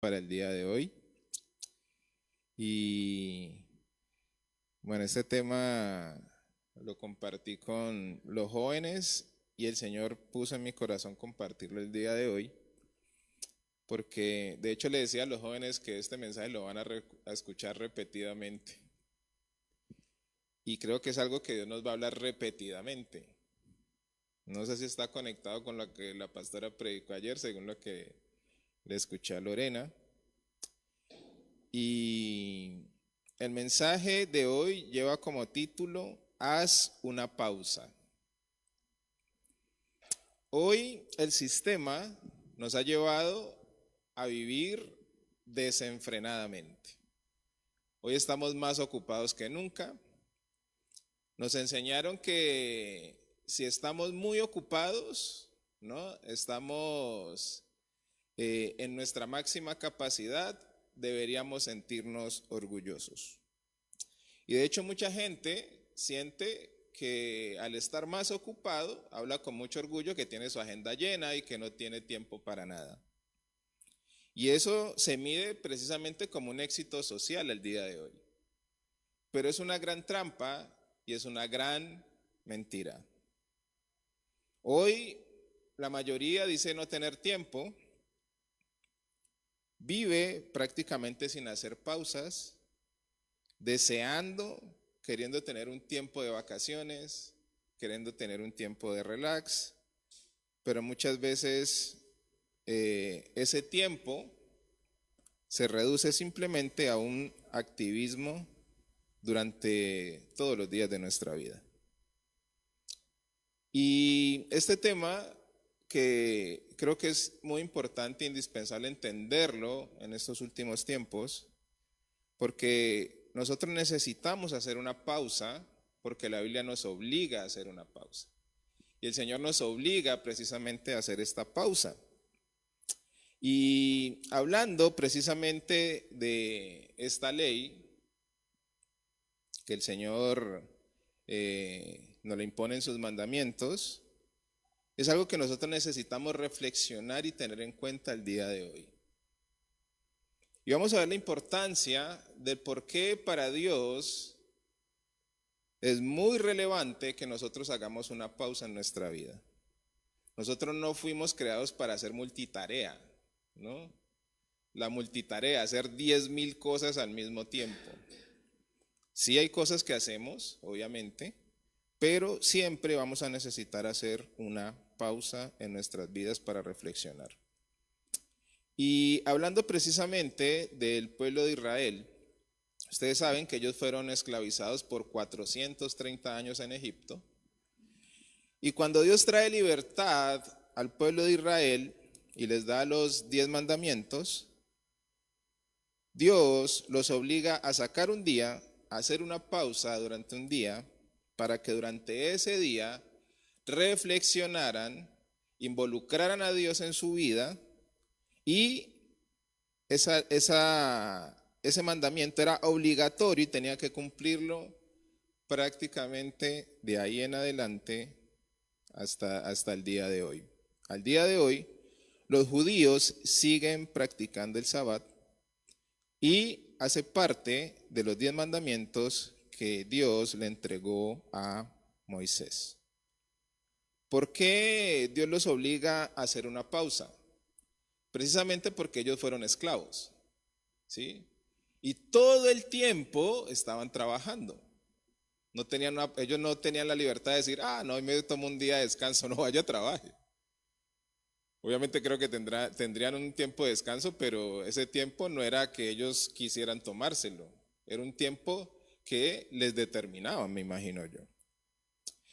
Para el día de hoy. Y bueno, este tema lo compartí con los jóvenes y el Señor puso en mi corazón compartirlo el día de hoy, porque de hecho le decía a los jóvenes que este mensaje lo van a escuchar repetidamente. Y creo que es algo que Dios nos va a hablar repetidamente. No sé si está conectado con lo que la pastora predicó ayer, según lo que le escuché a Lorena. Y el mensaje de hoy lleva como título: Haz una pausa. Hoy el sistema nos ha llevado a vivir desenfrenadamente. Hoy estamos más ocupados que nunca. Nos enseñaron que si estamos muy ocupados, ¿no? Estamos en nuestra máxima capacidad, deberíamos sentirnos orgullosos. Y de hecho mucha gente siente que al estar más ocupado, habla con mucho orgullo que tiene su agenda llena y que no tiene tiempo para nada. Y eso se mide precisamente como un éxito social el día de hoy. Pero es una gran trampa y es una gran mentira. Hoy la mayoría dice no tener tiempo, vive prácticamente sin hacer pausas, deseando, queriendo tener un tiempo de vacaciones, queriendo tener un tiempo de relax, pero muchas veces ese tiempo se reduce simplemente a un activismo durante todos los días de nuestra vida. Y este tema, que creo que es muy importante e indispensable entenderlo en estos últimos tiempos, porque nosotros necesitamos hacer una pausa, porque la Biblia nos obliga a hacer una pausa. Y el Señor nos obliga precisamente a hacer esta pausa. Y hablando precisamente de esta ley que el Señor nos la impone en sus mandamientos, es algo que nosotros necesitamos reflexionar y tener en cuenta el día de hoy. Y vamos a ver la importancia del por qué para Dios es muy relevante que nosotros hagamos una pausa en nuestra vida. Nosotros no fuimos creados para hacer multitarea, ¿no? La multitarea, hacer 10,000 cosas al mismo tiempo. Sí hay cosas que hacemos, obviamente, pero siempre vamos a necesitar hacer una pausa en nuestras vidas para reflexionar. Y hablando precisamente del pueblo de Israel, ustedes saben que ellos fueron esclavizados por 430 años en Egipto. Y cuando Dios trae libertad al pueblo de Israel y les da los 10 mandamientos, Dios los obliga a sacar un día, a hacer una pausa durante un día, para que durante ese día reflexionaran, involucraran a Dios en su vida, y ese mandamiento era obligatorio y tenía que cumplirlo prácticamente de ahí en adelante hasta el día de hoy. Al día de hoy, los judíos siguen practicando el Sabbat y hace parte de los 10 mandamientos que Dios le entregó a Moisés. ¿Por qué Dios los obliga a hacer una pausa? Precisamente porque ellos fueron esclavos, ¿sí? Y todo el tiempo estaban trabajando. Ellos no tenían la libertad de decir, no, hoy me tomo un día de descanso, no vaya a trabajar. Obviamente creo que tendrían un tiempo de descanso, pero ese tiempo no era que ellos quisieran tomárselo. Era un tiempo que les determinaba, me imagino yo.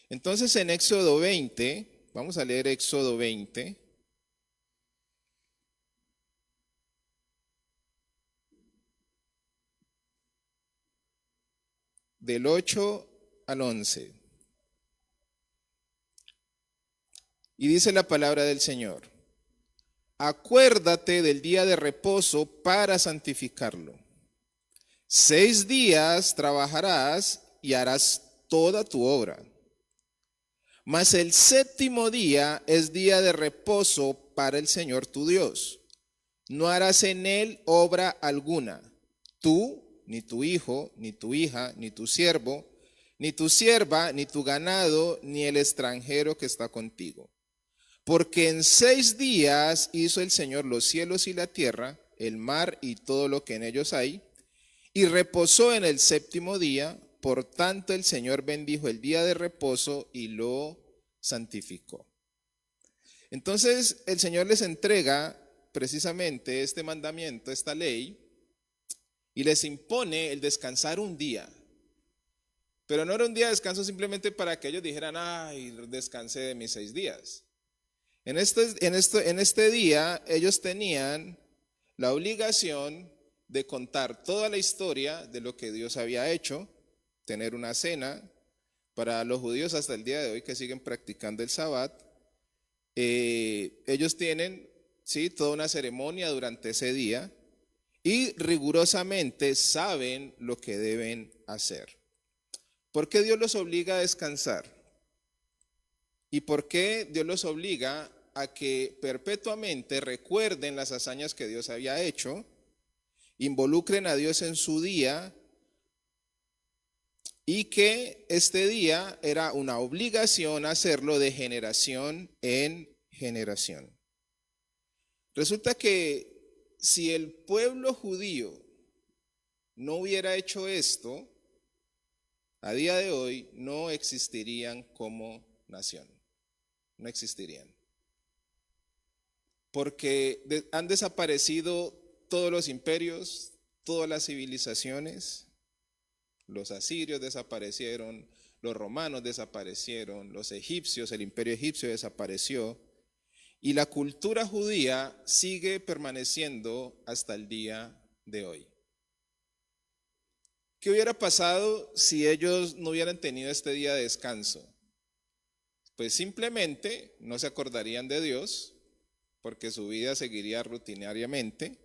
Entonces en Éxodo 20, vamos a leer Éxodo 20, del 8 al 11. Y dice la palabra del Señor: acuérdate del día de reposo para santificarlo. 6 días trabajarás y harás toda tu obra. Mas el séptimo día es día de reposo para el Señor tu Dios. No harás en él obra alguna, tú, ni tu hijo, ni tu hija, ni tu siervo, ni tu sierva, ni tu ganado, ni el extranjero que está contigo. Porque en 6 días hizo el Señor los cielos y la tierra, el mar y todo lo que en ellos hay, y reposó en el séptimo día. Por tanto el Señor bendijo el día de reposo y lo santificó. Entonces el Señor les entrega precisamente este mandamiento, esta ley, y les impone el descansar un día. Pero no era un día de descanso simplemente para que ellos dijeran, ay, descansé de mis 6 días. En este día ellos tenían la obligación de contar toda la historia de lo que Dios había hecho, tener una cena. Para los judíos hasta el día de hoy que siguen practicando el Sabbat, ellos tienen, ¿sí?, toda una ceremonia durante ese día y rigurosamente saben lo que deben hacer. ¿Por qué Dios los obliga a descansar? ¿Y por qué Dios los obliga a que perpetuamente recuerden las hazañas que Dios había hecho, involucren a Dios en su día y que este día era una obligación hacerlo de generación en generación? Resulta que si el pueblo judío no hubiera hecho esto, a día de hoy no existirían como nación, no existirían. Porque han desaparecido todos los imperios, todas las civilizaciones. Los asirios desaparecieron, los romanos desaparecieron, los egipcios, el imperio egipcio desapareció, y la cultura judía sigue permaneciendo hasta el día de hoy. ¿Qué hubiera pasado si ellos no hubieran tenido este día de descanso? Pues simplemente no se acordarían de Dios, porque su vida seguiría rutinariamente,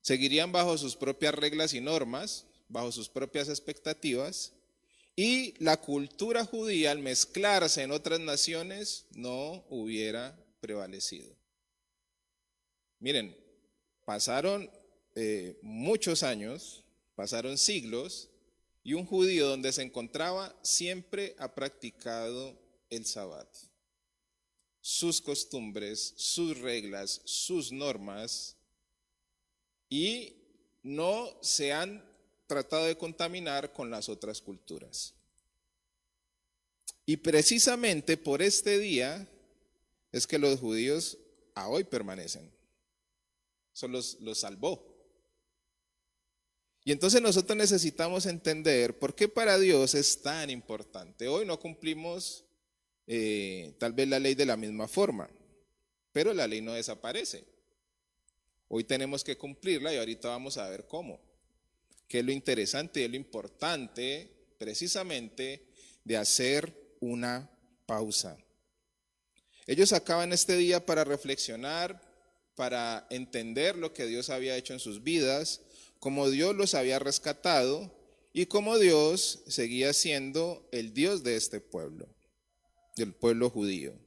seguirían bajo sus propias reglas y normas, bajo sus propias expectativas, y la cultura judía, al mezclarse en otras naciones, no hubiera prevalecido. Miren, pasaron muchos años, pasaron siglos, y un judío donde se encontraba siempre ha practicado el Sabbat. Sus costumbres, sus reglas, sus normas, y no se han tratado de contaminar con las otras culturas. Y precisamente por este día es que los judíos a hoy permanecen. Eso los salvó. Y entonces nosotros necesitamos entender por qué para Dios es tan importante. Hoy no cumplimos tal vez la ley de la misma forma, pero la ley no desaparece. Hoy tenemos que cumplirla y ahorita vamos a ver cómo. Que es lo interesante y es lo importante precisamente de hacer una pausa. Ellos acaban este día para reflexionar, para entender lo que Dios había hecho en sus vidas, cómo Dios los había rescatado y cómo Dios seguía siendo el Dios de este pueblo, del pueblo judío.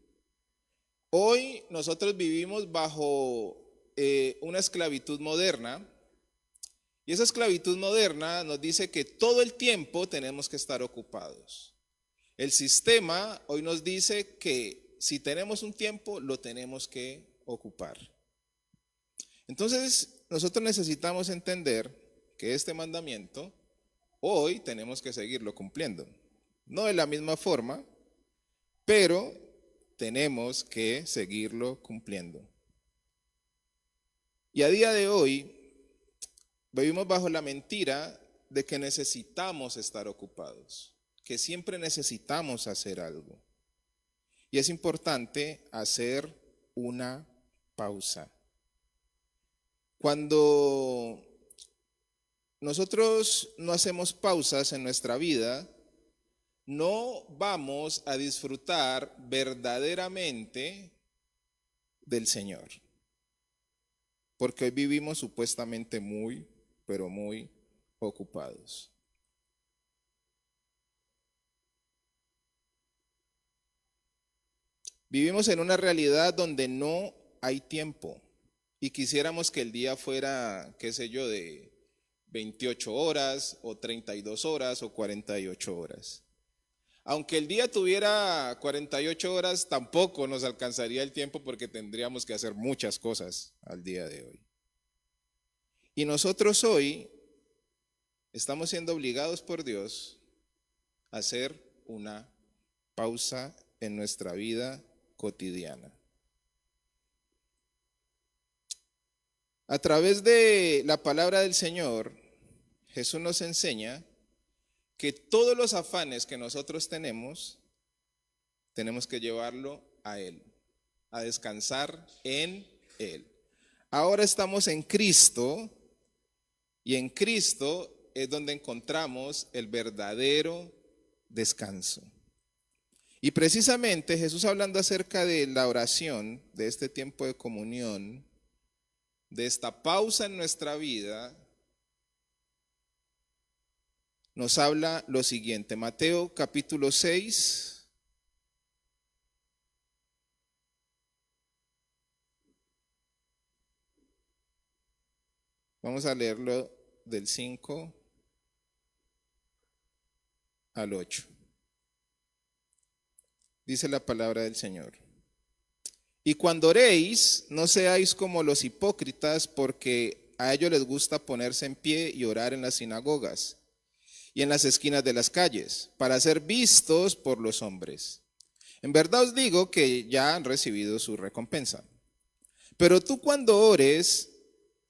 Hoy nosotros vivimos bajo una esclavitud moderna, y esa esclavitud moderna nos dice que todo el tiempo tenemos que estar ocupados. El sistema hoy nos dice que si tenemos un tiempo, lo tenemos que ocupar. Entonces, nosotros necesitamos entender que este mandamiento hoy tenemos que seguirlo cumpliendo. No de la misma forma, pero tenemos que seguirlo cumpliendo. Y a día de hoy vivimos bajo la mentira de que necesitamos estar ocupados, que siempre necesitamos hacer algo. Y es importante hacer una pausa. Cuando nosotros no hacemos pausas en nuestra vida, no vamos a disfrutar verdaderamente del Señor. Porque hoy vivimos supuestamente muy, pero muy ocupados. Vivimos en una realidad donde no hay tiempo. y quisiéramos que el día fuera, qué sé yo, de 28 horas o 32 horas o 48 horas. Aunque el día tuviera 48 horas, tampoco nos alcanzaría el tiempo porque tendríamos que hacer muchas cosas al día de hoy. Y nosotros hoy estamos siendo obligados por Dios a hacer una pausa en nuestra vida cotidiana. A través de la palabra del Señor, Jesús nos enseña que todos los afanes que nosotros tenemos que llevarlo a Él, a descansar en Él. Ahora estamos en Cristo y en Cristo es donde encontramos el verdadero descanso. Y precisamente Jesús, hablando acerca de la oración, de este tiempo de comunión, de esta pausa en nuestra vida, nos habla lo siguiente. Mateo capítulo 6. Vamos a leerlo del 5 al 8. Dice la palabra del Señor. Y cuando oréis, no seáis como los hipócritas, porque a ellos les gusta ponerse en pie y orar en las sinagogas y en las esquinas de las calles, para ser vistos por los hombres. En verdad os digo que ya han recibido su recompensa. Pero tú, cuando ores,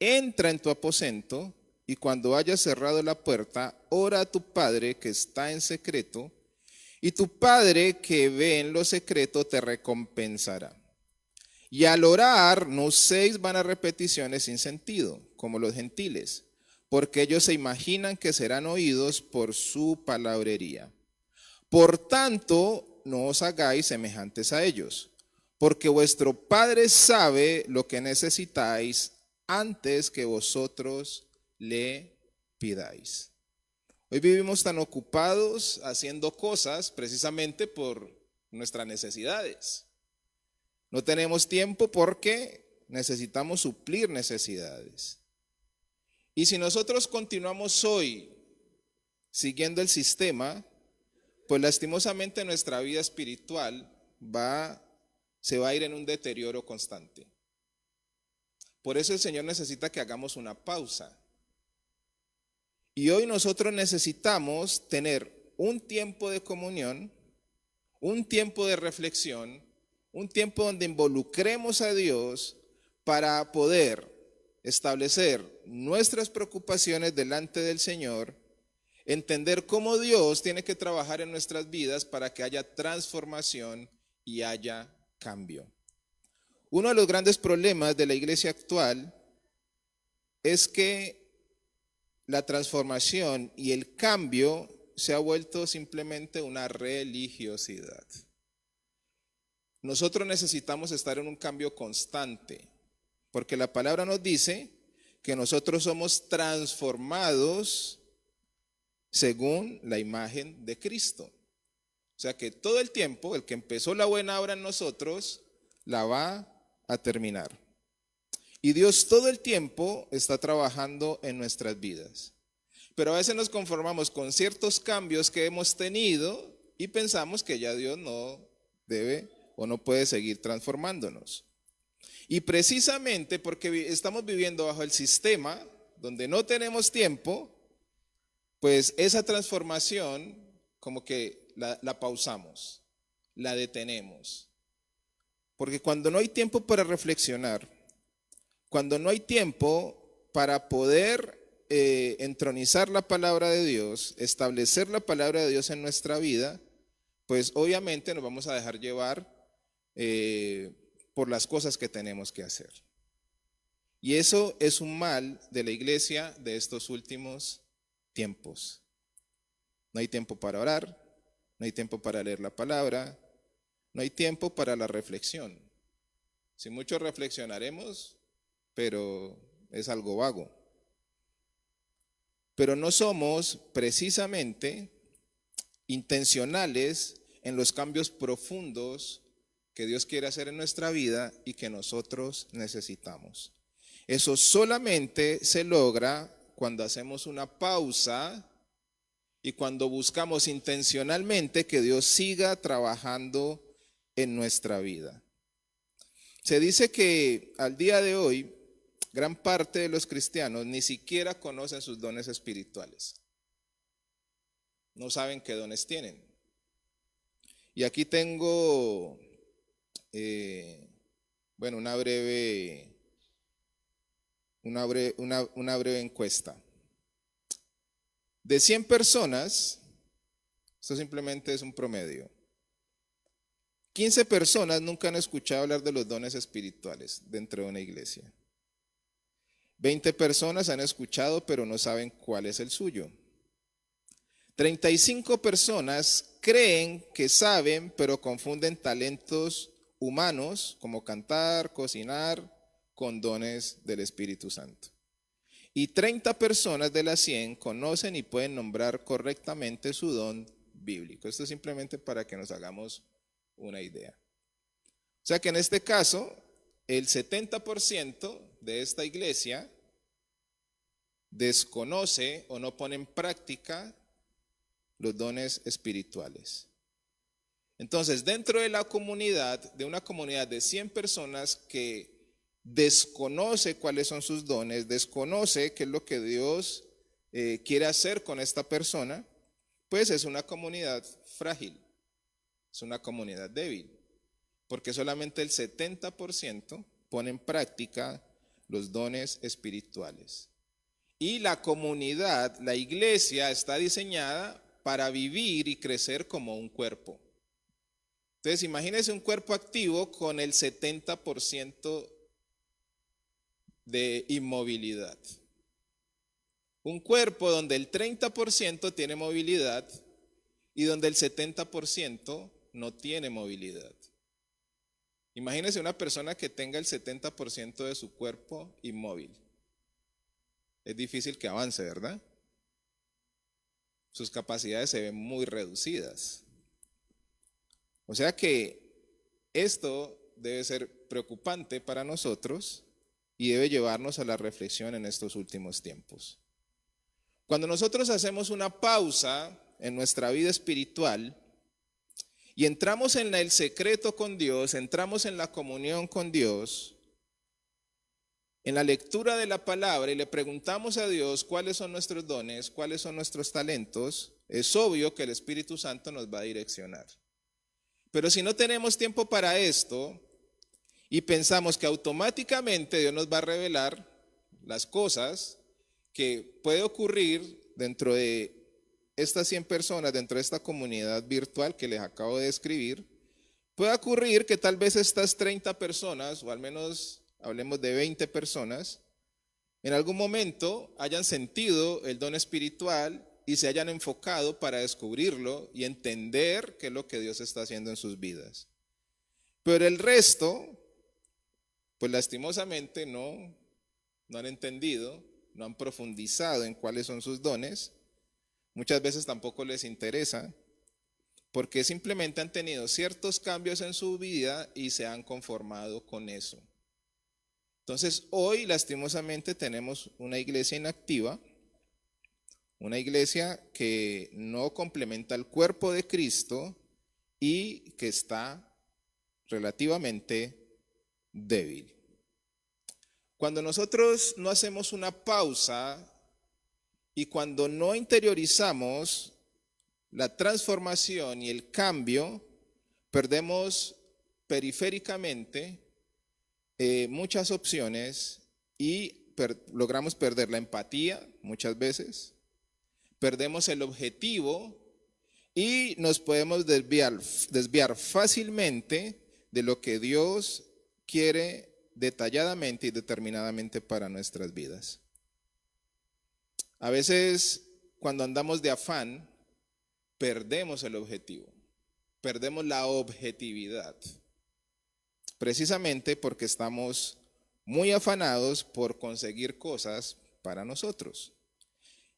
entra en tu aposento, y cuando hayas cerrado la puerta, ora a tu Padre que está en secreto, y tu Padre que ve en lo secreto te recompensará. Y al orar, no uséis vanas repeticiones sin sentido, como los gentiles, porque ellos se imaginan que serán oídos por su palabrería. Por tanto, no os hagáis semejantes a ellos, porque vuestro Padre sabe lo que necesitáis antes que vosotros le pidáis. Hoy vivimos tan ocupados haciendo cosas precisamente por nuestras necesidades. No tenemos tiempo porque necesitamos suplir necesidades. Y si nosotros continuamos hoy siguiendo el sistema, pues lastimosamente nuestra vida espiritual se va a ir en un deterioro constante. Por eso el Señor necesita que hagamos una pausa. Y hoy nosotros necesitamos tener un tiempo de comunión, un tiempo de reflexión, un tiempo donde involucremos a Dios para poder establecer nuestras preocupaciones delante del Señor, entender cómo Dios tiene que trabajar en nuestras vidas para que haya transformación y haya cambio. Uno de los grandes problemas de la iglesia actual es que la transformación y el cambio se ha vuelto simplemente una religiosidad. Nosotros necesitamos estar en un cambio constante, porque la palabra nos dice que nosotros somos transformados según la imagen de Cristo. O sea que todo el tiempo, el que empezó la buena obra en nosotros, la va a terminar. Y Dios todo el tiempo está trabajando en nuestras vidas. Pero a veces nos conformamos con ciertos cambios que hemos tenido y pensamos que ya Dios no debe o no puede seguir transformándonos. Y precisamente porque estamos viviendo bajo el sistema donde no tenemos tiempo, pues esa transformación como que la pausamos, la detenemos. Porque cuando no hay tiempo para reflexionar, cuando no hay tiempo para poder entronizar la palabra de Dios, establecer la palabra de Dios en nuestra vida, pues obviamente nos vamos a dejar llevar por las cosas que tenemos que hacer. Y eso es un mal de la iglesia de estos últimos tiempos. No hay tiempo para orar, no hay tiempo para leer la palabra, no hay tiempo para la reflexión. Si mucho reflexionaremos, pero es algo vago. Pero no somos precisamente intencionales en los cambios profundos que Dios quiere hacer en nuestra vida y que nosotros necesitamos. Eso solamente se logra cuando hacemos una pausa y cuando buscamos intencionalmente que Dios siga trabajando en nuestra vida. Se dice que al día de hoy, gran parte de los cristianos ni siquiera conocen sus dones espirituales. No saben qué dones tienen. Y aquí tengo, una breve encuesta. De 100 personas, esto simplemente es un promedio, 15 personas nunca han escuchado hablar de los dones espirituales dentro de una iglesia. 20 personas han escuchado pero no saben cuál es el suyo. 35 personas creen que saben pero confunden talentos humanos como cantar, cocinar, con dones del Espíritu Santo. Y 30 personas de las 100 conocen y pueden nombrar correctamente su don bíblico. Esto es simplemente para que nos hagamos una idea. O sea que en este caso, el 70% de esta iglesia desconoce o no pone en práctica los dones espirituales. Entonces, dentro de la comunidad, de una comunidad de 100 personas que desconoce cuáles son sus dones, desconoce qué es lo que Dios quiere hacer con esta persona, pues es una comunidad frágil, es una comunidad débil, porque solamente el 70% pone en práctica los dones espirituales. Y la comunidad, la iglesia, está diseñada para vivir y crecer como un cuerpo. Entonces, imagínense un cuerpo activo con el 70% de inmovilidad. Un cuerpo donde el 30% tiene movilidad y donde el 70% no tiene movilidad. Imagínense una persona que tenga el 70% de su cuerpo inmóvil. Es difícil que avance, ¿verdad? Sus capacidades se ven muy reducidas. O sea que esto debe ser preocupante para nosotros y debe llevarnos a la reflexión en estos últimos tiempos. Cuando nosotros hacemos una pausa en nuestra vida espiritual y entramos en el secreto con Dios, entramos en la comunión con Dios, en la lectura de la palabra y le preguntamos a Dios cuáles son nuestros dones, cuáles son nuestros talentos, es obvio que el Espíritu Santo nos va a direccionar. Pero si no tenemos tiempo para esto y pensamos que automáticamente Dios nos va a revelar las cosas que puede ocurrir dentro de estas 100 personas, dentro de esta comunidad virtual que les acabo de describir, puede ocurrir que tal vez estas 30 personas, o al menos hablemos de 20 personas, en algún momento hayan sentido el don espiritual y se hayan enfocado para descubrirlo y entender qué es lo que Dios está haciendo en sus vidas. Pero el resto, pues lastimosamente no han entendido, no han profundizado en cuáles son sus dones. Muchas veces tampoco les interesa, porque simplemente han tenido ciertos cambios en su vida y se han conformado con eso. Entonces, hoy lastimosamente tenemos una iglesia inactiva, una iglesia que no complementa el cuerpo de Cristo y que está relativamente débil. Cuando nosotros no hacemos una pausa y cuando no interiorizamos la transformación y el cambio, perdemos periféricamente muchas opciones y logramos perder la empatía muchas veces, perdemos el objetivo y nos podemos desviar fácilmente de lo que Dios quiere detalladamente y determinadamente para nuestras vidas. A veces, cuando andamos de afán, perdemos el objetivo, perdemos la objetividad, precisamente porque estamos muy afanados por conseguir cosas para nosotros.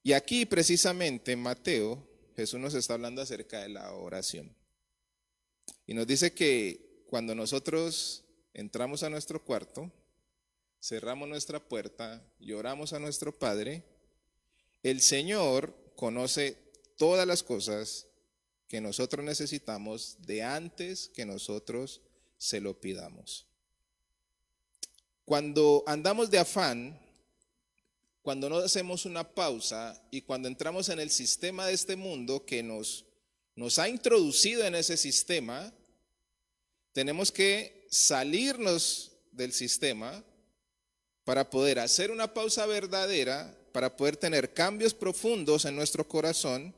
Y aquí precisamente en Mateo, Jesús nos está hablando acerca de la oración. Y nos dice que cuando nosotros entramos a nuestro cuarto, cerramos nuestra puerta y oramos a nuestro Padre, el Señor conoce todas las cosas que nosotros necesitamos de antes que nosotros se lo pidamos. Cuando andamos de afán, cuando no hacemos una pausa y cuando entramos en el sistema de este mundo que nos ha introducido en ese sistema, tenemos que salirnos del sistema para poder hacer una pausa verdadera, para poder tener cambios profundos en nuestro corazón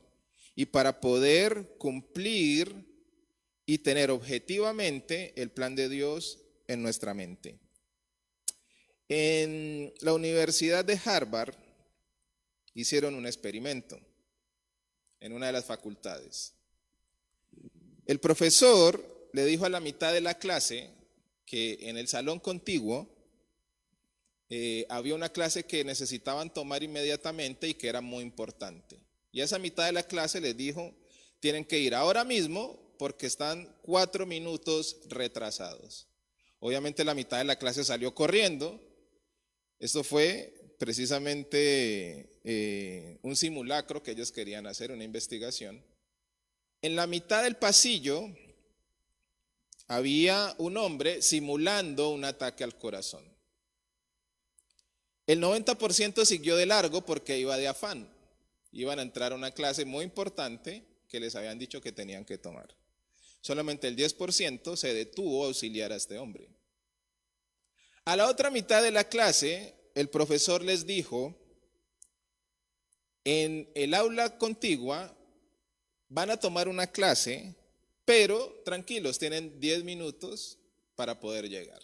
y para poder cumplir y tener objetivamente el plan de Dios en nuestra mente. En la Universidad de Harvard hicieron un experimento en una de las facultades. El profesor le dijo a la mitad de la clase que en el salón contiguo había una clase que necesitaban tomar inmediatamente y que era muy importante. Y a esa mitad de la clase les dijo, tienen que ir ahora mismo porque están 4 minutos retrasados. Obviamente la mitad de la clase salió corriendo. Esto fue precisamente un simulacro que ellos querían hacer, una investigación. En la mitad del pasillo había un hombre simulando un ataque al corazón. El 90% siguió de largo porque iba de afán. Iban a entrar a una clase muy importante que les habían dicho que tenían que tomar. Solamente el 10% se detuvo a auxiliar a este hombre. A la otra mitad de la clase, el profesor les dijo, en el aula contigua van a tomar una clase, pero tranquilos, tienen 10 minutos para poder llegar.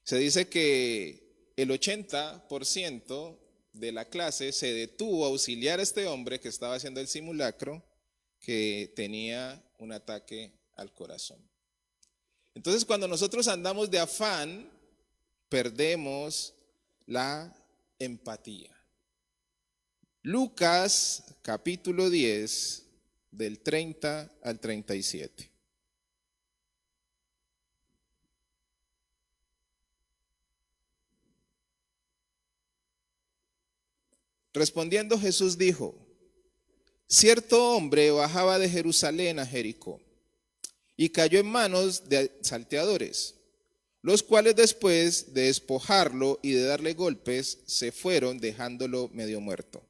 Se dice que el 80% de la clase se detuvo a auxiliar a este hombre que estaba haciendo el simulacro, que tenía un ataque al corazón. Entonces, cuando nosotros andamos de afán, perdemos la empatía. Lucas capítulo 10, del 30 al 37. Respondiendo Jesús dijo, cierto hombre bajaba de Jerusalén a Jericó y cayó en manos de salteadores, los cuales después de despojarlo y de darle golpes, se fueron dejándolo medio muerto.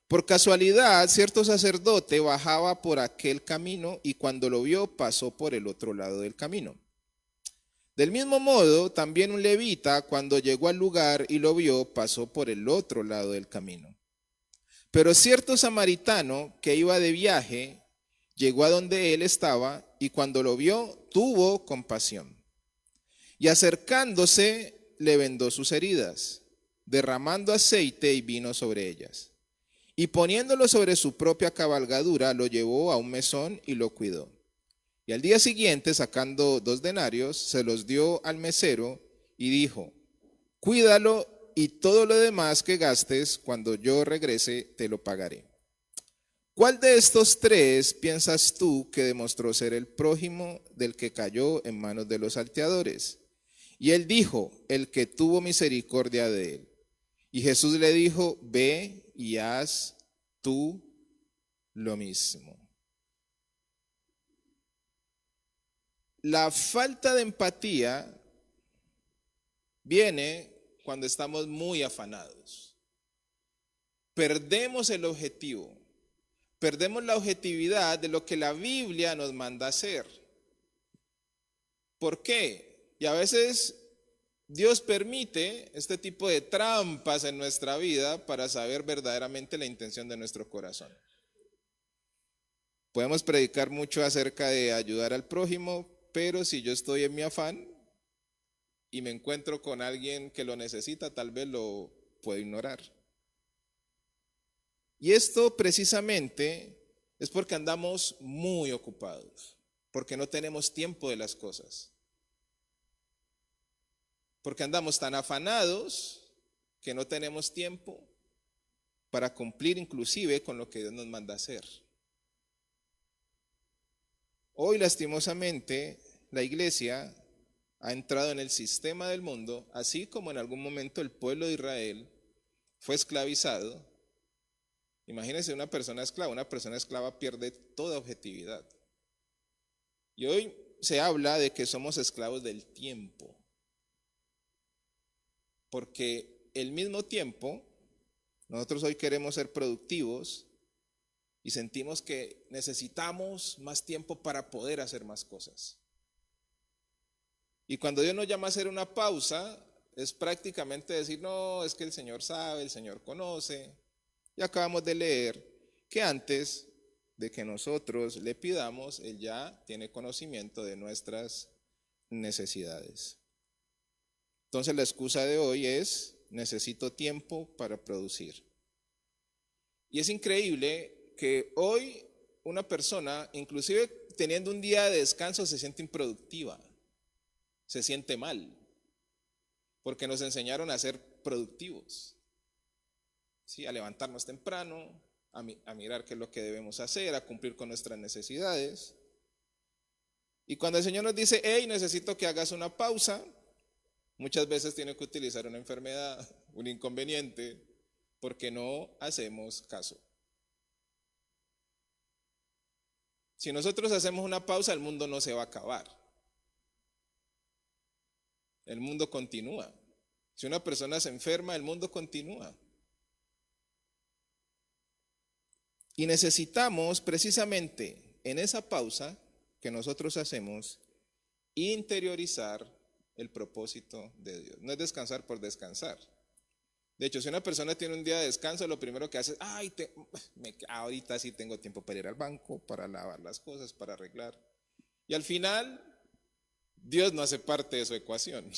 Por casualidad, cierto sacerdote bajaba por aquel camino y cuando lo vio pasó por el otro lado del camino. Del mismo modo, también un levita, cuando llegó al lugar y lo vio, pasó por el otro lado del camino. Pero cierto samaritano que iba de viaje, llegó a donde él estaba y cuando lo vio, tuvo compasión. Y acercándose, le vendó sus heridas, derramando aceite y vino sobre ellas. Y poniéndolo sobre su propia cabalgadura, lo llevó a un mesón y lo cuidó. Y al día siguiente, sacando 2 denarios, se los dio al mesero y dijo, cuídalo y todo lo demás que gastes, cuando yo regrese, te lo pagaré. ¿Cuál de estos 3 piensas tú que demostró ser el prójimo del que cayó en manos de los salteadores? Y él dijo, el que tuvo misericordia de él. Y Jesús le dijo, ve y haz tú lo mismo. La falta de empatía viene cuando estamos muy afanados. Perdemos el objetivo, perdemos la objetividad de lo que la Biblia nos manda hacer. ¿Por qué? Y a veces Dios permite este tipo de trampas en nuestra vida para saber verdaderamente la intención de nuestro corazón. Podemos predicar mucho acerca de ayudar al prójimo, pero si yo estoy en mi afán y me encuentro con alguien que lo necesita, tal vez lo puedo ignorar. Y esto precisamente es porque andamos muy ocupados, porque no tenemos tiempo de las cosas. Porque andamos tan afanados que no tenemos tiempo para cumplir inclusive con lo que Dios nos manda hacer. Hoy, lastimosamente, la iglesia ha entrado en el sistema del mundo, así como en algún momento el pueblo de Israel fue esclavizado. Imagínense una persona esclava pierde toda objetividad. Y hoy se habla de que somos esclavos del tiempo, porque el mismo tiempo, nosotros hoy queremos ser productivos y sentimos que necesitamos más tiempo para poder hacer más cosas. Y cuando Dios nos llama a hacer una pausa, es prácticamente decir, no, es que el Señor sabe, el Señor conoce. Y acabamos de leer que antes de que nosotros le pidamos, Él ya tiene conocimiento de nuestras necesidades. Entonces la excusa de hoy es, necesito tiempo para producir. Y es increíble que hoy una persona, inclusive teniendo un día de descanso, se siente improductiva, se siente mal, porque nos enseñaron a ser productivos, ¿sí? A levantarnos temprano, a mirar qué es lo que debemos hacer, a cumplir con nuestras necesidades. Y cuando el Señor nos dice, hey, necesito que hagas una pausa, muchas veces tiene que utilizar una enfermedad, un inconveniente, porque no hacemos caso. Si nosotros hacemos una pausa, el mundo no se va a acabar. El mundo continúa. Si una persona se enferma, el mundo continúa. Y necesitamos precisamente en esa pausa que nosotros hacemos interiorizar el propósito de Dios. No es descansar por descansar. De hecho, si una persona tiene un día de descanso, lo primero que hace es, ahorita sí tengo tiempo para ir al banco, para lavar las cosas, para arreglar. Y al final, Dios no hace parte de su ecuación.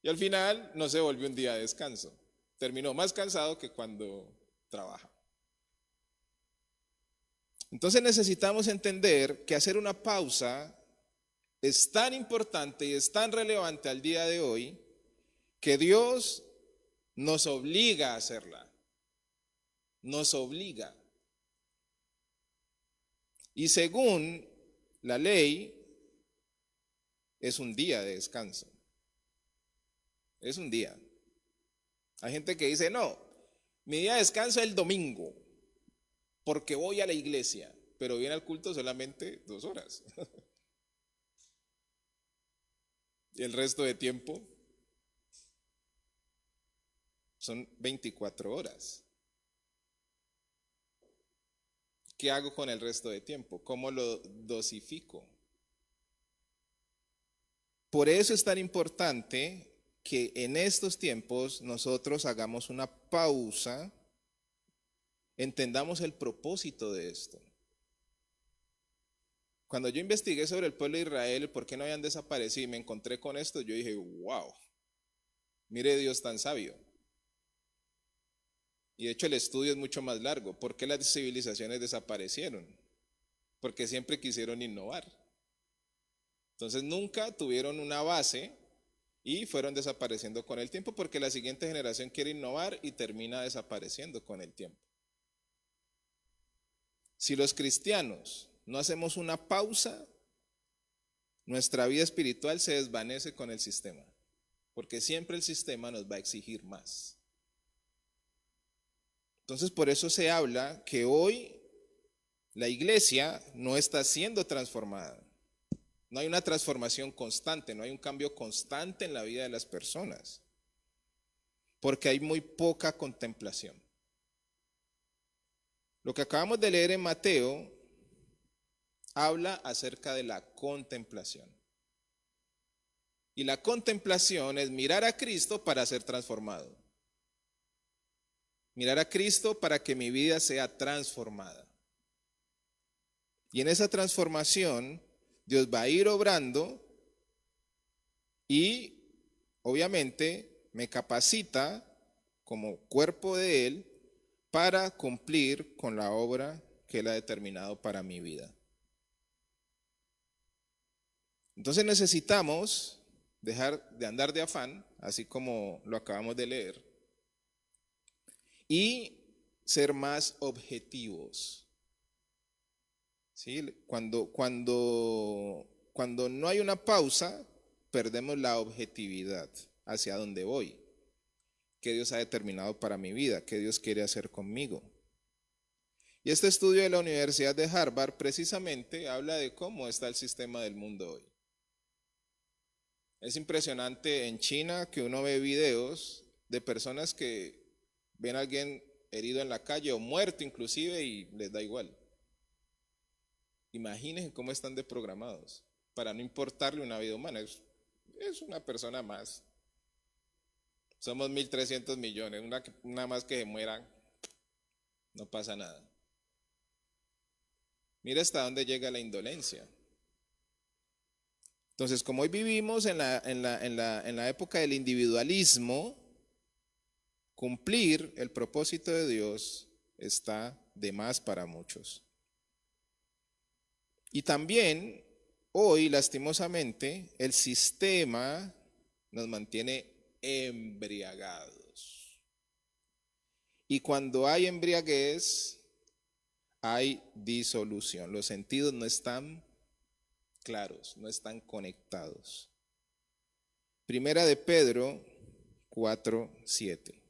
Y al final no se volvió un día de descanso. Terminó más cansado que cuando trabaja. Entonces necesitamos entender que hacer una pausa es tan importante y es tan relevante al día de hoy que Dios nos obliga a hacerla. Nos obliga. Y según la ley, es un día de descanso. Es un día. Hay gente que dice, no, mi día de descanso es el domingo, porque voy a la iglesia, pero viene al culto solamente 2 horas. Y el resto de tiempo son 24 horas. ¿Qué hago con el resto de tiempo? ¿Cómo lo dosifico? Por eso es tan importante que en estos tiempos nosotros hagamos una pausa, entendamos el propósito de esto. Cuando yo investigué sobre el pueblo de Israel, por qué no habían desaparecido y me encontré con esto, yo dije, wow, mire Dios tan sabio. Y de hecho el estudio es mucho más largo. ¿Por qué las civilizaciones desaparecieron? Porque siempre quisieron innovar. Entonces nunca tuvieron una base y fueron desapareciendo con el tiempo porque la siguiente generación quiere innovar y termina desapareciendo con el tiempo. Si los cristianos no hacemos una pausa, nuestra vida espiritual se desvanece con el sistema, porque siempre el sistema nos va a exigir más. Entonces por eso se habla que hoy la iglesia no está siendo transformada. No hay una transformación constante, no hay un cambio constante en la vida de las personas, porque hay muy poca contemplación. Lo que acabamos de leer en Mateo habla acerca de la contemplación. Y la contemplación es mirar a Cristo para ser transformado. Mirar a Cristo para que mi vida sea transformada. Y en esa transformación Dios va a ir obrando y obviamente me capacita como cuerpo de Él para cumplir con la obra que Él ha determinado para mi vida. Entonces necesitamos dejar de andar de afán, así como lo acabamos de leer, y ser más objetivos. ¿Sí? Cuando cuando no hay una pausa, perdemos la objetividad hacia dónde voy, qué Dios ha determinado para mi vida, qué Dios quiere hacer conmigo. Y este estudio de la Universidad de Harvard precisamente habla de cómo está el sistema del mundo hoy. Es impresionante en China que uno ve videos de personas que ven a alguien herido en la calle o muerto inclusive y les da igual. Imaginen cómo están desprogramados para no importarle una vida humana. Es una persona más. Somos 1.300 millones, una más que se muera, no pasa nada. Mira hasta dónde llega la indolencia. Entonces, como hoy vivimos en la época del individualismo, cumplir el propósito de Dios está de más para muchos. Y también hoy, lastimosamente, el sistema nos mantiene embriagados. Y cuando hay embriaguez, hay disolución. Los sentidos no están claros, no están conectados. Primera de Pedro 4:7.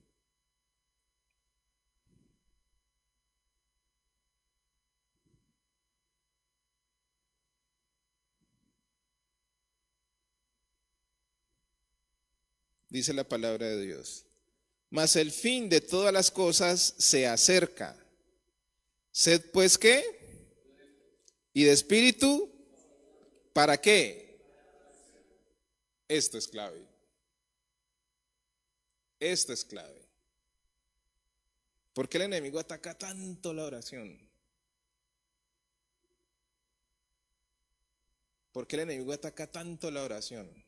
Dice la palabra de Dios: mas el fin de todas las cosas se acerca. Sed pues ¿qué? Y de espíritu, ¿para qué? Esto es clave. Esto es clave. ¿Por qué el enemigo ataca tanto la oración? ¿Por qué el enemigo ataca tanto la oración?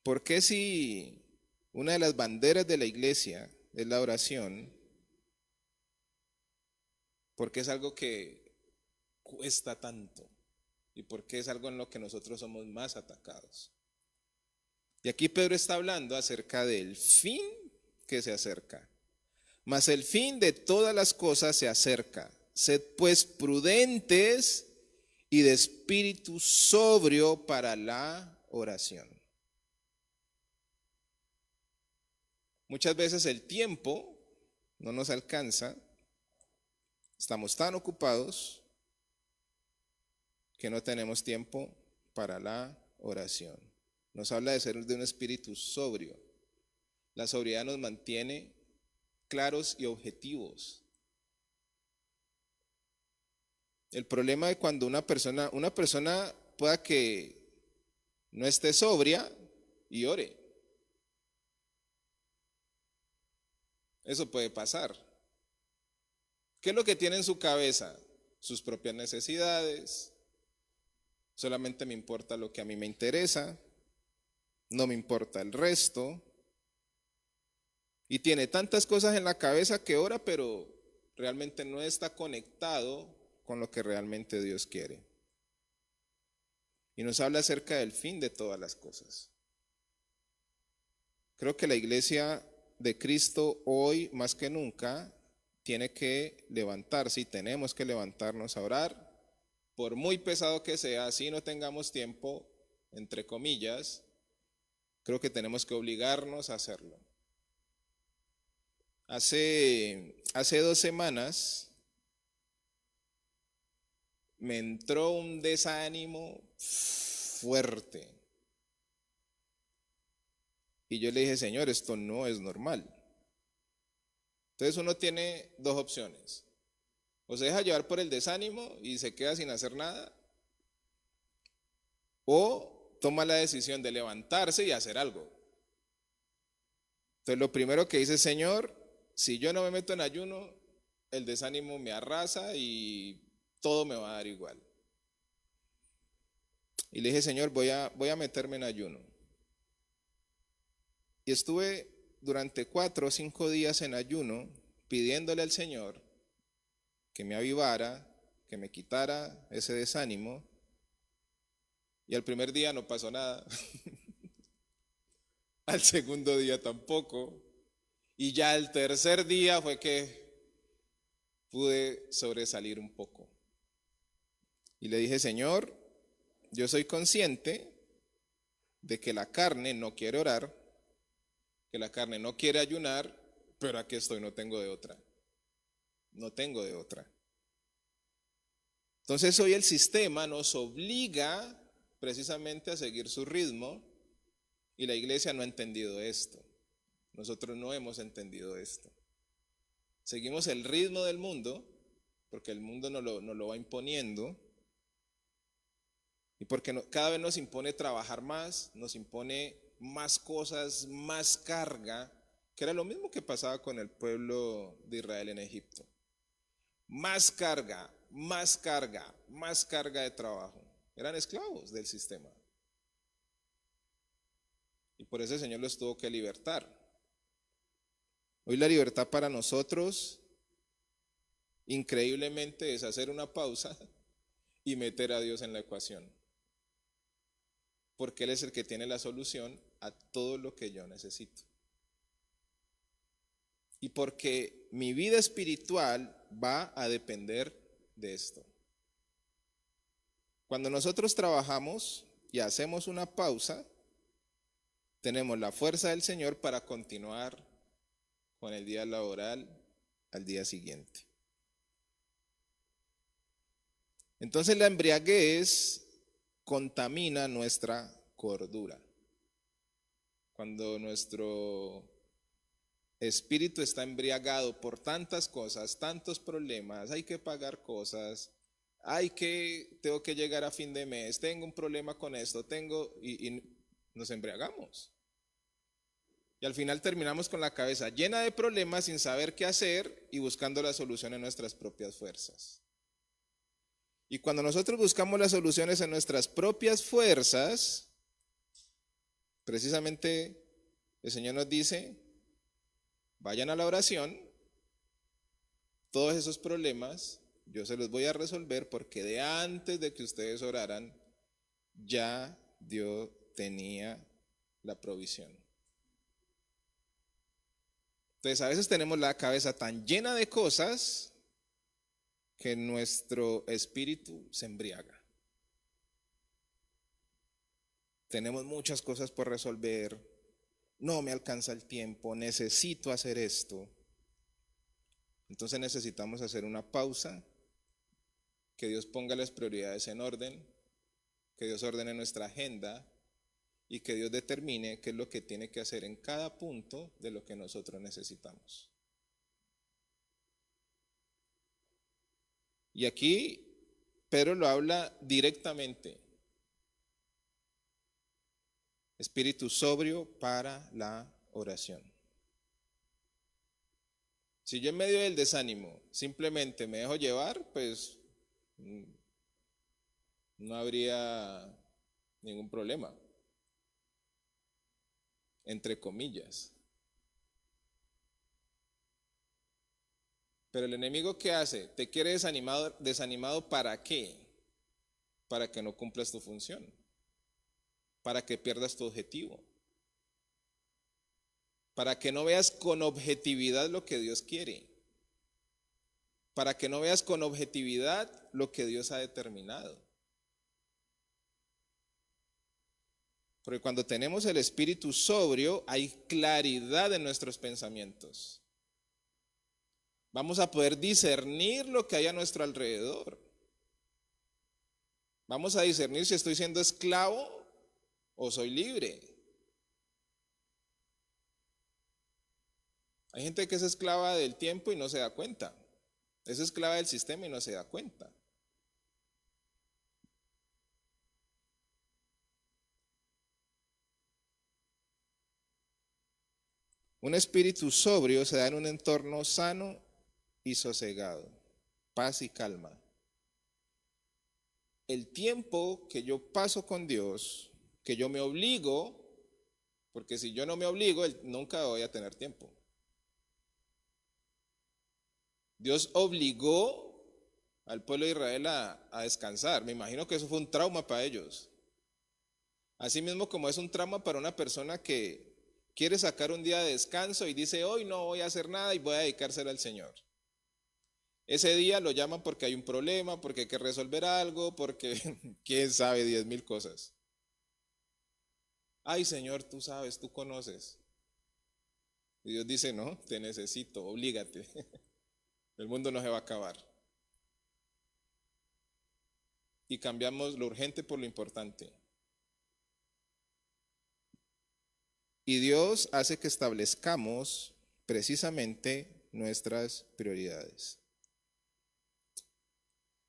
¿Por qué si una de las banderas de la iglesia es la oración? ¿Por qué es algo que cuesta tanto? ¿Y por qué es algo en lo que nosotros somos más atacados? Y aquí Pedro está hablando acerca del fin que se acerca. Mas el fin de todas las cosas se acerca. Sed pues prudentes y de espíritu sobrio para la oración. Muchas veces el tiempo no nos alcanza, estamos tan ocupados que no tenemos tiempo para la oración. Nos habla de ser de un espíritu sobrio. La sobriedad nos mantiene claros y objetivos. El problema de cuando una persona pueda que no esté sobria y ore. Eso puede pasar. ¿Qué es lo que tiene en su cabeza? Sus propias necesidades. Solamente me importa lo que a mí me interesa. No me importa el resto. Y tiene tantas cosas en la cabeza que ora, pero realmente no está conectado con lo que realmente Dios quiere. Y nos habla acerca del fin de todas las cosas. Creo que la iglesia de Cristo hoy más que nunca tiene que levantarse y tenemos que levantarnos a orar, por muy pesado que sea, si no tengamos tiempo, entre comillas, creo que tenemos que obligarnos a hacerlo. Hace 2 semanas me entró un desánimo fuerte. Y yo le dije, Señor, esto no es normal. Entonces uno tiene 2 opciones. O se deja llevar por el desánimo y se queda sin hacer nada. O toma la decisión de levantarse y hacer algo. Entonces lo primero que dice, Señor, si yo no me meto en ayuno, el desánimo me arrasa y todo me va a dar igual. Y le dije, Señor, voy a meterme en ayuno. Y estuve durante 4 o 5 días en ayuno pidiéndole al Señor que me avivara, que me quitara ese desánimo. Y al primer día no pasó nada. Al segundo día tampoco. Y ya el tercer día fue que pude sobresalir un poco. Y le dije, Señor, yo soy consciente de que la carne no quiere orar, que la carne no quiere ayunar, pero aquí estoy, no tengo de otra. No tengo de otra. Entonces hoy el sistema nos obliga precisamente a seguir su ritmo y la iglesia no ha entendido esto. Nosotros no hemos entendido esto. Seguimos el ritmo del mundo porque el mundo nos lo va imponiendo y porque cada vez nos impone trabajar más, nos impone más cosas, más carga, que era lo mismo que pasaba con el pueblo de Israel en Egipto. Más carga, más carga, más carga de trabajo. Eran esclavos del sistema. Y por eso el Señor los tuvo que libertar. Hoy la libertad para nosotros, increíblemente, es hacer una pausa y meter a Dios en la ecuación. Porque Él es el que tiene la solución a todo lo que yo necesito. Y porque mi vida espiritual va a depender de esto. Cuando nosotros trabajamos y hacemos una pausa, tenemos la fuerza del Señor para continuar con el día laboral al día siguiente. Entonces la embriaguez contamina nuestra cordura. Cuando nuestro espíritu está embriagado por tantas cosas, tantos problemas, hay que pagar cosas, tengo que llegar a fin de mes, tengo un problema con esto, y nos embriagamos. Y al final terminamos con la cabeza llena de problemas sin saber qué hacer y buscando la solución en nuestras propias fuerzas. Y cuando nosotros buscamos las soluciones en nuestras propias fuerzas, precisamente el Señor nos dice, vayan a la oración, todos esos problemas yo se los voy a resolver porque de antes de que ustedes oraran, ya Dios tenía la provisión. Entonces a veces tenemos la cabeza tan llena de cosas que nuestro espíritu se embriaga. Tenemos muchas cosas por resolver, no me alcanza el tiempo, necesito hacer esto. Entonces necesitamos hacer una pausa, que Dios ponga las prioridades en orden, que Dios ordene nuestra agenda y que Dios determine qué es lo que tiene que hacer en cada punto de lo que nosotros necesitamos. Y aquí Pedro lo habla directamente. Espíritu sobrio para la oración. Si yo en medio del desánimo simplemente me dejo llevar, pues no habría ningún problema, entre comillas. Pero el enemigo, ¿qué hace? Te quiere desanimado ¿para qué? Para que no cumplas tu función, para que pierdas tu objetivo, para que no veas con objetividad lo que Dios quiere, para que no veas con objetividad lo que Dios ha determinado. Porque cuando tenemos el espíritu sobrio, hay claridad en nuestros pensamientos. Vamos a poder discernir lo que hay a nuestro alrededor. Vamos a discernir si estoy siendo esclavo o soy libre. Hay gente que es esclava del tiempo y no se da cuenta. Es esclava del sistema y no se da cuenta. Un espíritu sobrio se da en un entorno sano y sosegado, paz y calma. El tiempo que yo paso con Dios, que yo me obligo, porque si yo no me obligo, nunca voy a tener tiempo. Dios obligó al pueblo de Israel a descansar. Me imagino que eso fue un trauma para ellos. Así mismo como es un trauma para una persona que quiere sacar un día de descanso y dice, hoy no voy a hacer nada y voy a dedicárselo al Señor. Ese día lo llaman porque hay un problema, porque hay que resolver algo, porque quién sabe, 10.000 cosas. Ay, Señor, tú sabes, tú conoces. Y Dios dice, no, te necesito, oblígate. El mundo no se va a acabar. Y cambiamos lo urgente por lo importante. Y Dios hace que establezcamos precisamente nuestras prioridades.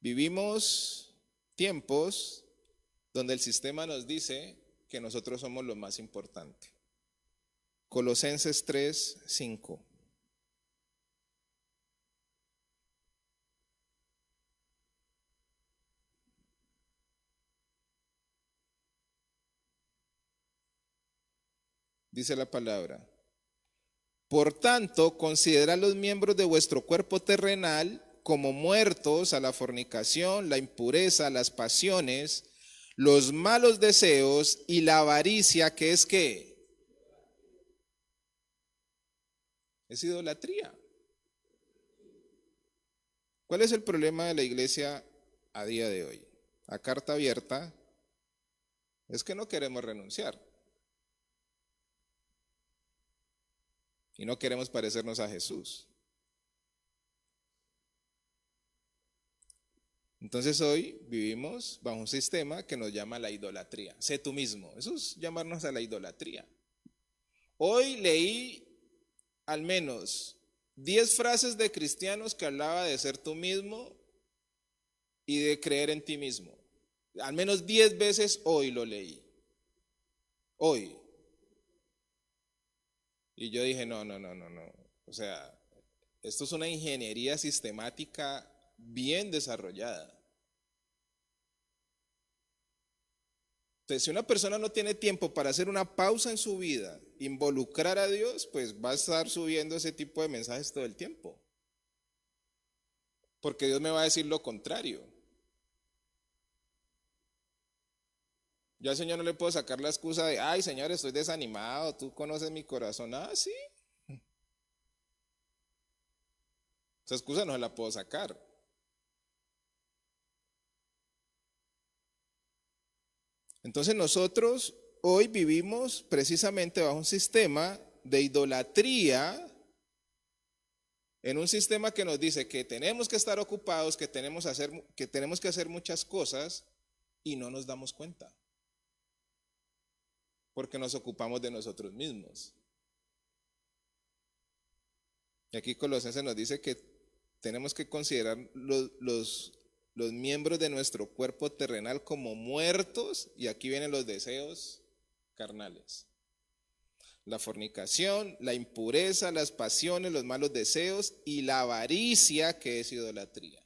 Vivimos tiempos donde el sistema nos dice que nosotros somos lo más importante. Colosenses 3:5. Dice la palabra: por tanto, considerad los miembros de vuestro cuerpo terrenal como muertos a la fornicación, la impureza, las pasiones, los malos deseos y la avaricia, que es ¿qué? Es idolatría. ¿Cuál es el problema de la iglesia a día de hoy? A carta abierta, es que no queremos renunciar y no queremos parecernos a Jesús. Entonces hoy vivimos bajo un sistema que nos llama la idolatría. Sé tú mismo. Eso es llamarnos a la idolatría. Hoy leí al menos 10 frases de cristianos que hablaba de ser tú mismo y de creer en ti mismo. Al menos 10 veces hoy lo leí. Hoy. Y yo dije, no. O sea, esto es una ingeniería sistemática bien desarrollada. Entonces, si una persona no tiene tiempo para hacer una pausa en su vida, involucrar a Dios, pues va a estar subiendo ese tipo de mensajes todo el tiempo. Porque Dios me va a decir lo contrario. Yo al Señor no le puedo sacar la excusa de, ay, Señor, estoy desanimado, tú conoces mi corazón. Ah, sí. Esa excusa no se la puedo sacar. Entonces nosotros hoy vivimos precisamente bajo un sistema de idolatría, en un sistema que nos dice que tenemos que estar ocupados, que tenemos que hacer muchas cosas y no nos damos cuenta, porque nos ocupamos de nosotros mismos. Y aquí Colosenses nos dice que tenemos que considerar los miembros de nuestro cuerpo terrenal como muertos, y aquí vienen los deseos carnales. La fornicación, la impureza, las pasiones, los malos deseos y la avaricia, que es idolatría.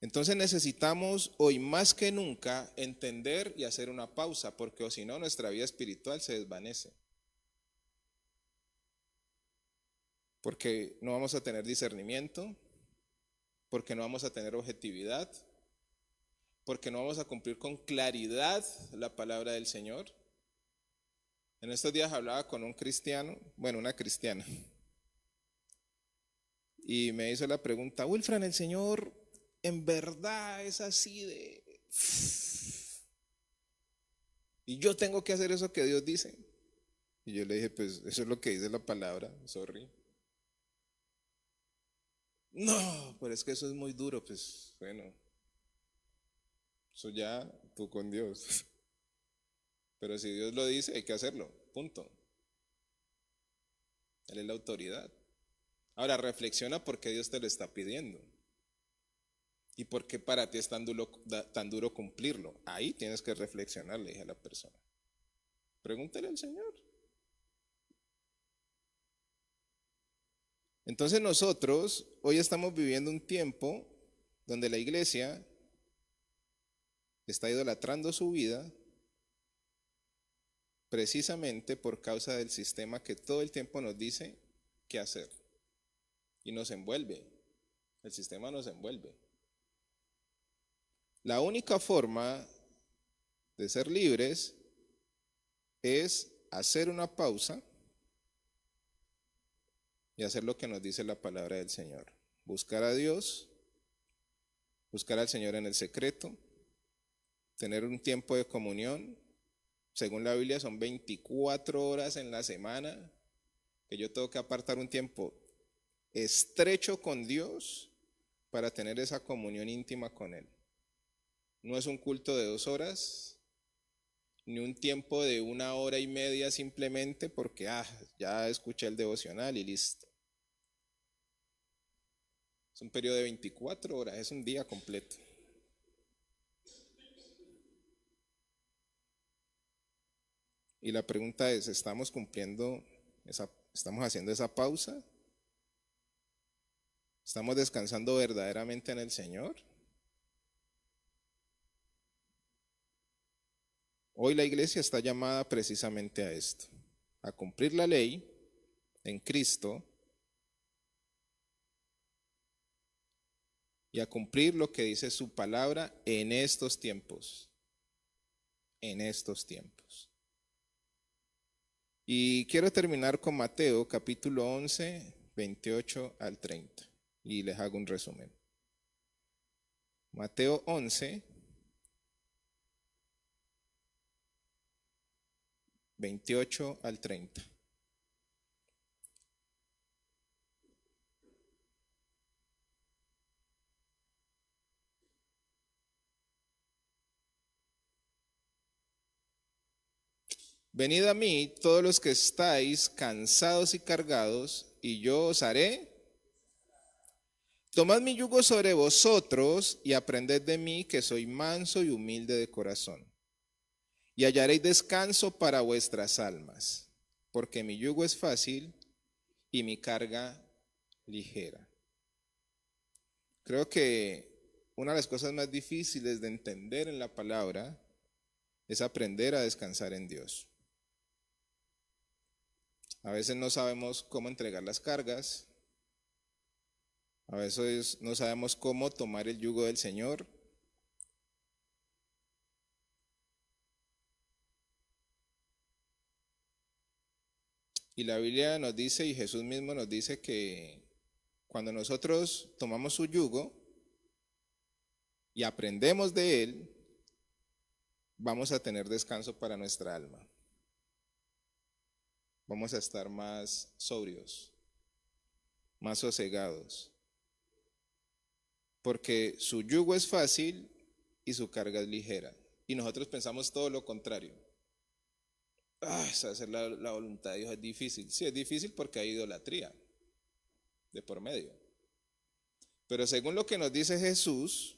Entonces necesitamos hoy más que nunca entender y hacer una pausa, porque o si no nuestra vida espiritual se desvanece. Porque no vamos a tener discernimiento, porque no vamos a tener objetividad, porque no vamos a cumplir con claridad la palabra del Señor. En estos días hablaba con un cristiano, bueno, una cristiana, y me hizo la pregunta, Wilfran, ¿el Señor en verdad es así de... y yo tengo que hacer eso que Dios dice? Y yo le dije, pues eso es lo que dice la palabra, sorry. No, pero es que eso es muy duro, pues bueno, eso ya tú con Dios. Pero si Dios lo dice, hay que hacerlo, punto. Él es la autoridad. Ahora reflexiona por qué Dios te lo está pidiendo. ¿Y por qué para ti es tan duro cumplirlo? Ahí tienes que reflexionar, le dije a la persona. Pregúntale al Señor. Entonces nosotros hoy estamos viviendo un tiempo donde la iglesia está idolatrando su vida precisamente por causa del sistema que todo el tiempo nos dice qué hacer. Y nos envuelve. El sistema nos envuelve. La única forma de ser libres es hacer una pausa y hacer lo que nos dice la palabra del Señor. Buscar a Dios, buscar al Señor en el secreto, tener un tiempo de comunión. Según la Biblia son 24 horas en la semana que yo tengo que apartar un tiempo estrecho con Dios para tener esa comunión íntima con Él. No es un culto de 2 horas, ni un tiempo de 1 hora y media simplemente porque ya escuché el devocional y listo. Es un periodo de 24 horas, es un día completo. Y la pregunta es, ¿estamos haciendo esa pausa? ¿Estamos descansando verdaderamente en el Señor? Hoy la iglesia está llamada precisamente a esto, a cumplir la ley en Cristo y a cumplir lo que dice su palabra en estos tiempos. En estos tiempos. Y quiero terminar con Mateo capítulo 11, 28 al 30. Y les hago un resumen. Mateo 11, 28 al 30. Venid a mí todos los que estáis cansados y cargados, y yo os haré. Tomad mi yugo sobre vosotros y aprended de mí, que soy manso y humilde de corazón, y hallaréis descanso para vuestras almas, porque mi yugo es fácil y mi carga ligera. Creo que una de las cosas más difíciles de entender en la palabra es aprender a descansar en Dios. A veces no sabemos cómo entregar las cargas, a veces no sabemos cómo tomar el yugo del Señor. Y la Biblia nos dice, y Jesús mismo nos dice, que cuando nosotros tomamos su yugo y aprendemos de él, vamos a tener descanso para nuestra alma. Vamos a estar más sobrios, más sosegados. Porque su yugo es fácil y su carga es ligera. Y nosotros pensamos todo lo contrario. Hacer la voluntad de Dios es difícil. Sí, es difícil porque hay idolatría de por medio. Pero según lo que nos dice Jesús,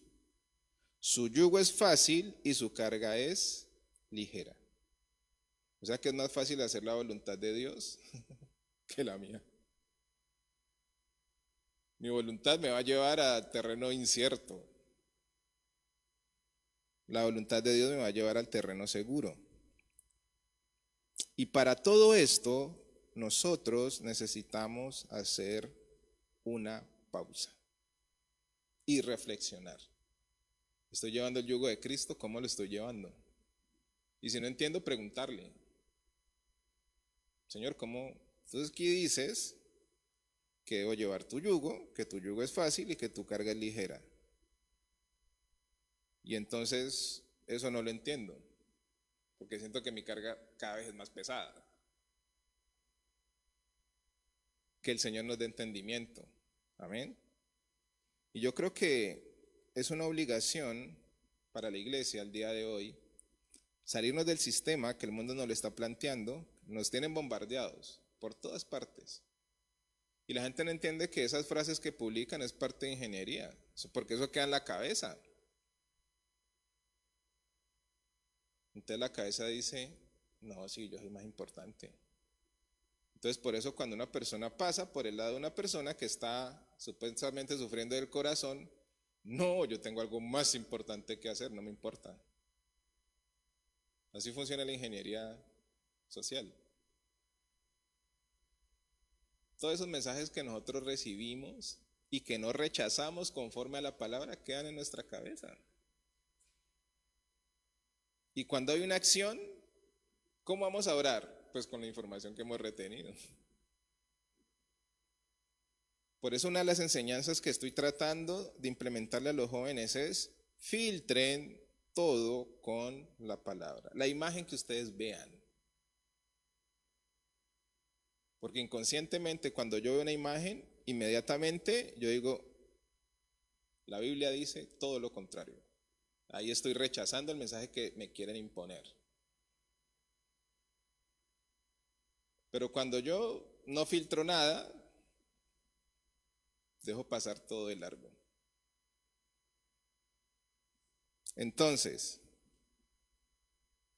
su yugo es fácil y su carga es ligera. O sea que es más fácil hacer la voluntad de Dios que la mía. Mi voluntad me va a llevar a terreno incierto. La voluntad de Dios me va a llevar al terreno seguro. Y para todo esto, nosotros necesitamos hacer una pausa y reflexionar. ¿Estoy llevando el yugo de Cristo? ¿Cómo lo estoy llevando? Y si no entiendo, preguntarle. Señor, ¿cómo? Entonces aquí dices que debo llevar tu yugo, que tu yugo es fácil y que tu carga es ligera. Y entonces eso no lo entiendo, porque siento que mi carga cada vez es más pesada. Que el Señor nos dé entendimiento. Amén. Y yo creo que es una obligación para la iglesia al día de hoy salirnos del sistema que el mundo nos lo está planteando. Nos tienen bombardeados por todas partes. Y la gente no entiende que esas frases que publican es parte de ingeniería, porque eso queda en la cabeza. Entonces la cabeza dice, no, sí, yo soy más importante. Entonces por eso cuando una persona pasa por el lado de una persona que está supuestamente sufriendo del corazón, no, yo tengo algo más importante que hacer, no me importa. Así funciona la ingeniería social. Todos esos mensajes que nosotros recibimos y que no rechazamos conforme a la palabra quedan en nuestra cabeza. Y cuando hay una acción, ¿cómo vamos a orar? Pues con la información que hemos retenido. Por eso una de las enseñanzas que estoy tratando de implementarle a los jóvenes es: filtren todo con la palabra, la imagen que ustedes vean. Porque inconscientemente cuando yo veo una imagen, inmediatamente yo digo, la Biblia dice todo lo contrario. Ahí estoy rechazando el mensaje que me quieren imponer. Pero cuando yo no filtro nada, dejo pasar todo de largo. Entonces,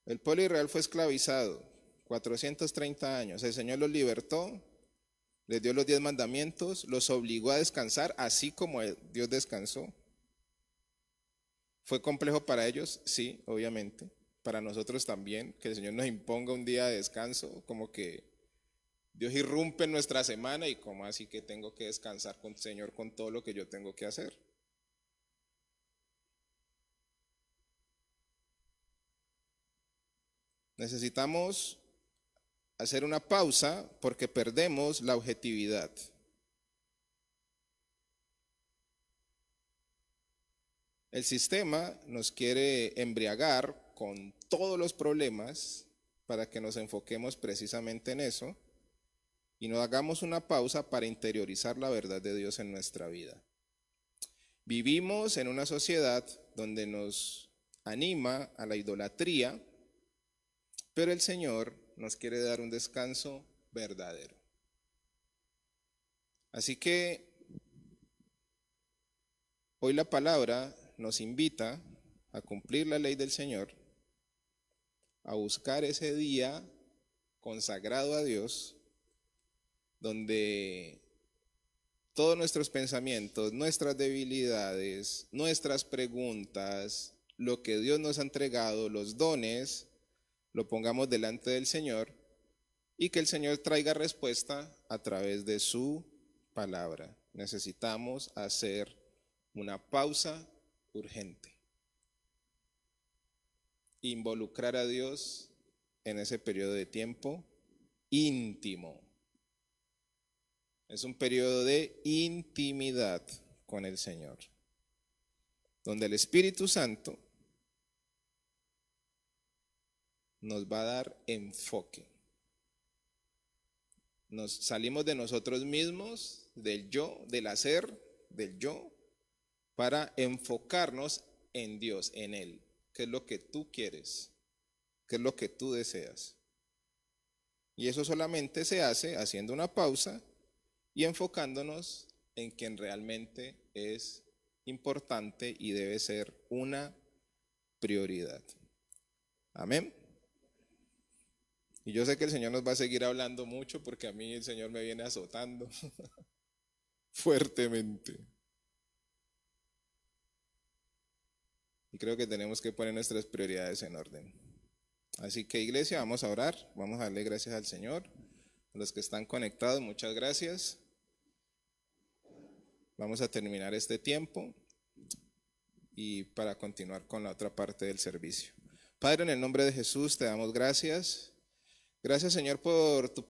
el pueblo de Israel fue esclavizado 430 años. El Señor los libertó, les dio los 10 mandamientos, los obligó a descansar, así como Dios descansó. ¿Fue complejo para ellos? Sí, obviamente. Para nosotros también, que el Señor nos imponga un día de descanso, como que Dios irrumpe en nuestra semana y como así que tengo que descansar con el Señor con todo lo que yo tengo que hacer. Necesitamos hacer una pausa porque perdemos la objetividad. El sistema nos quiere embriagar con todos los problemas para que nos enfoquemos precisamente en eso y no hagamos una pausa para interiorizar la verdad de Dios en nuestra vida. Vivimos en una sociedad donde nos anima a la idolatría, pero el Señor nos quiere dar un descanso verdadero. Así que hoy la palabra nos invita a cumplir la ley del Señor, a buscar ese día consagrado a Dios, donde todos nuestros pensamientos, nuestras debilidades, nuestras preguntas, lo que Dios nos ha entregado, los dones, lo pongamos delante del Señor y que el Señor traiga respuesta a través de su palabra. Necesitamos hacer una pausa urgente. Involucrar a Dios en ese periodo de tiempo íntimo. Es un periodo de intimidad con el Señor, donde el Espíritu Santo nos va a dar enfoque. Nos salimos de nosotros mismos, del yo, del hacer, del yo, para enfocarnos en Dios, en Él. ¿Qué es lo que tú quieres? ¿Qué es lo que tú deseas? Y eso solamente se hace haciendo una pausa y enfocándonos en quien realmente es importante y debe ser una prioridad. Amén. Y yo sé que el Señor nos va a seguir hablando mucho porque a mí el Señor me viene azotando fuertemente. Y creo que tenemos que poner nuestras prioridades en orden. Así que, iglesia, vamos a orar, vamos a darle gracias al Señor. A los que están conectados, muchas gracias. Vamos a terminar este tiempo y para continuar con la otra parte del servicio. Padre, en el nombre de Jesús te damos gracias. Gracias, Señor, por tu